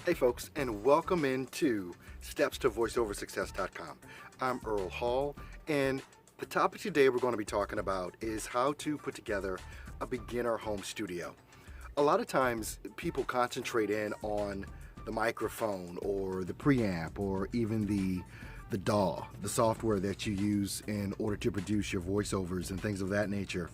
Hey folks, and welcome into StepsToVoiceOverSuccess.com. I'm Earl Hall, and the topic today we're going to be talking about is how to put together a beginner home studio. A lot of times people concentrate in on the microphone or the preamp or even the DAW, the software that you use in order to produce your voiceovers and things of that nature.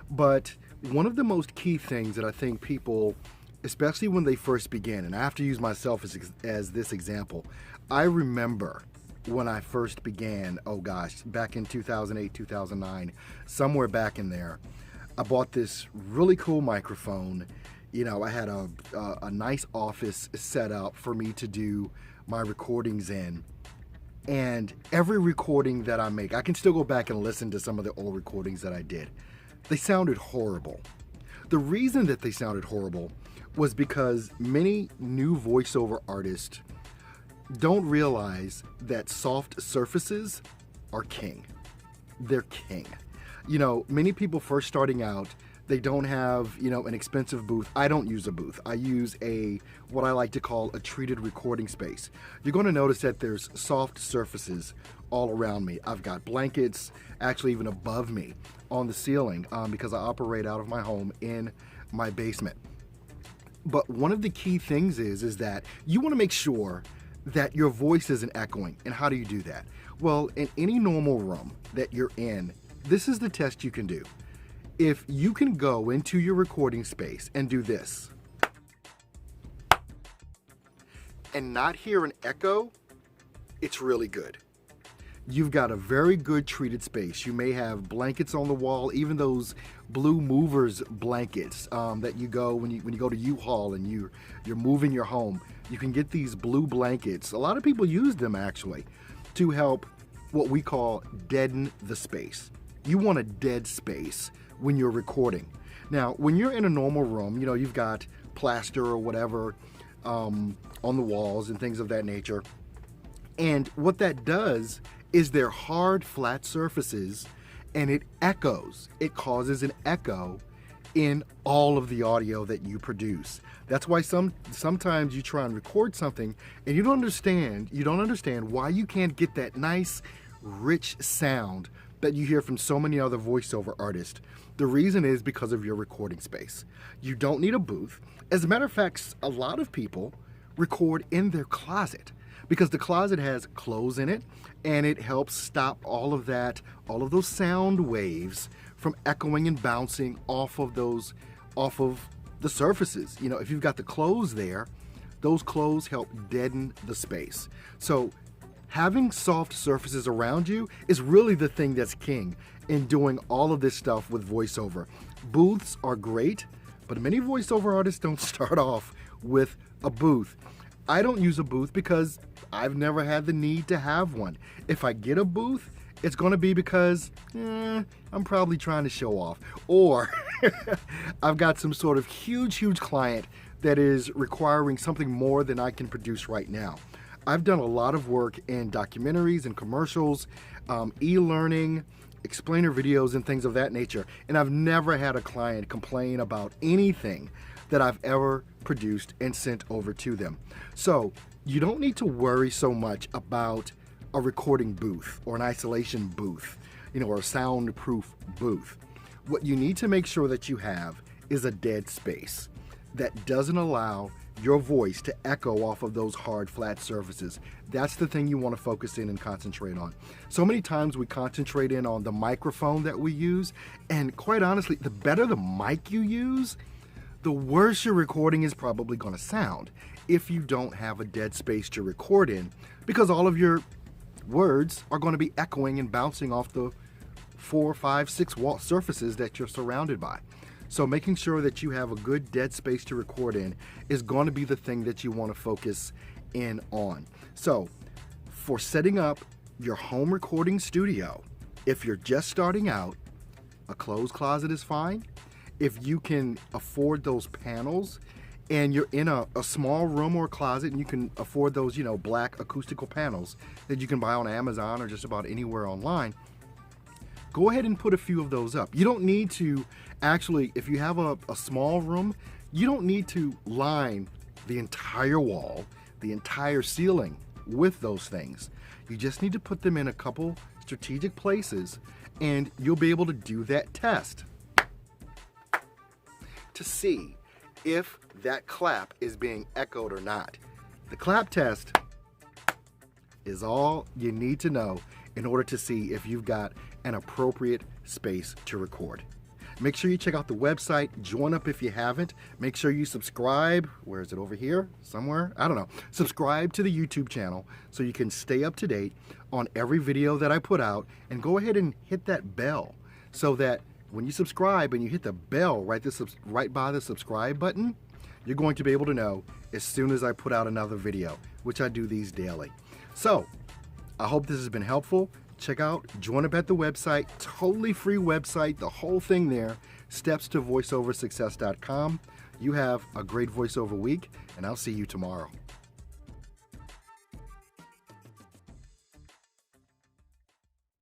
But one of the most key things that I think people, especially when they first begin, and I have to use myself as this example, I remember when I first began, back in 2008, 2009, somewhere back in there, I bought this really cool microphone. You know, I had a nice office set up for me to do my recordings in. And every recording that I make, I can still go back and listen to some of the old recordings that I did. They sounded horrible. The reason that they sounded horrible was because many new voiceover artists don't realize that soft surfaces are king. They're king. You know, many people first starting out, they don't have, an expensive booth. I don't use a booth. I use what I like to call a treated recording space. You're going to notice that there's soft surfaces all around me. I've got blankets, actually even above me on the ceiling, because I operate out of my home in my basement. But one of the key things is that you want to make sure that your voice isn't echoing. And how do you do that? Well, in any normal room that you're in, this is the test you can do. If you can go into your recording space and do this and not hear an echo, it's really good. You've got a very good treated space. You may have blankets on the wall, even those blue movers blankets that you go when you go to U-Haul and you're moving your home. You can get these blue blankets. A lot of people use them actually to help what we call deaden the space. You want a dead space when you're recording. Now, when you're in a normal room, you've got plaster or whatever on the walls and things of that nature. And what that does is they're hard, flat surfaces, and it echoes. It causes an echo in all of the audio that you produce. That's why sometimes you try and record something and you don't understand why you can't get that nice, rich sound that you hear from so many other voiceover artists. The reason is because of your recording space. You don't need a booth. As a matter of fact, a lot of people record in their closet because the closet has clothes in it and it helps stop all of those sound waves from echoing and bouncing off of the surfaces. If you've got the clothes there, those clothes help deaden the space. So having soft surfaces around you is really the thing that's king in doing all of this stuff with voiceover. Booths are great, but many voiceover artists don't start off with a booth. I don't use a booth because I've never had the need to have one. If I get a booth, it's going to be because I'm probably trying to show off. Or I've got some sort of huge client that is requiring something more than I can produce right now. I've done a lot of work in documentaries and commercials, e-learning, explainer videos, and things of that nature. And I've never had a client complain about anything that I've ever produced and sent over to them. So you don't need to worry so much about a recording booth or an isolation booth, or a soundproof booth. What you need to make sure that you have is a dead space that doesn't allow your voice to echo off of those hard, flat surfaces. That's the thing you want to focus in and concentrate on. So many times we concentrate in on the microphone that we use, and quite honestly, the better the mic you use, the worse your recording is probably going to sound if you don't have a dead space to record in, because all of your words are going to be echoing and bouncing off the 4, 5, 6 wall surfaces that you're surrounded by. So making sure that you have a good dead space to record in is going to be the thing that you want to focus in on. So for setting up your home recording studio, if you're just starting out, a closed closet is fine. If you can afford those panels and you're in a small room or closet and you can afford those, black acoustical panels that you can buy on Amazon or just about anywhere online, go ahead and put a few of those up. You don't need to actually, if you have a small room, you don't need to line the entire wall, the entire ceiling with those things. You just need to put them in a couple strategic places and you'll be able to do that test to see if that clap is being echoed or not. The clap test is all you need to know in order to see if you've got an appropriate space to record. Make sure you check out the website, join up if you haven't. Make sure you subscribe. Where is it, over here? Somewhere? I don't know. Subscribe to the YouTube channel so you can stay up to date on every video that I put out, and go ahead and hit that bell so that when you subscribe and you hit the bell right by the subscribe button, you're going to be able to know as soon as I put out another video, which I do these daily. So, I hope this has been helpful. Check out, join up at the website, totally free website, the whole thing there, steps2voiceoversuccess.com. You have a great voiceover week, and I'll see you tomorrow.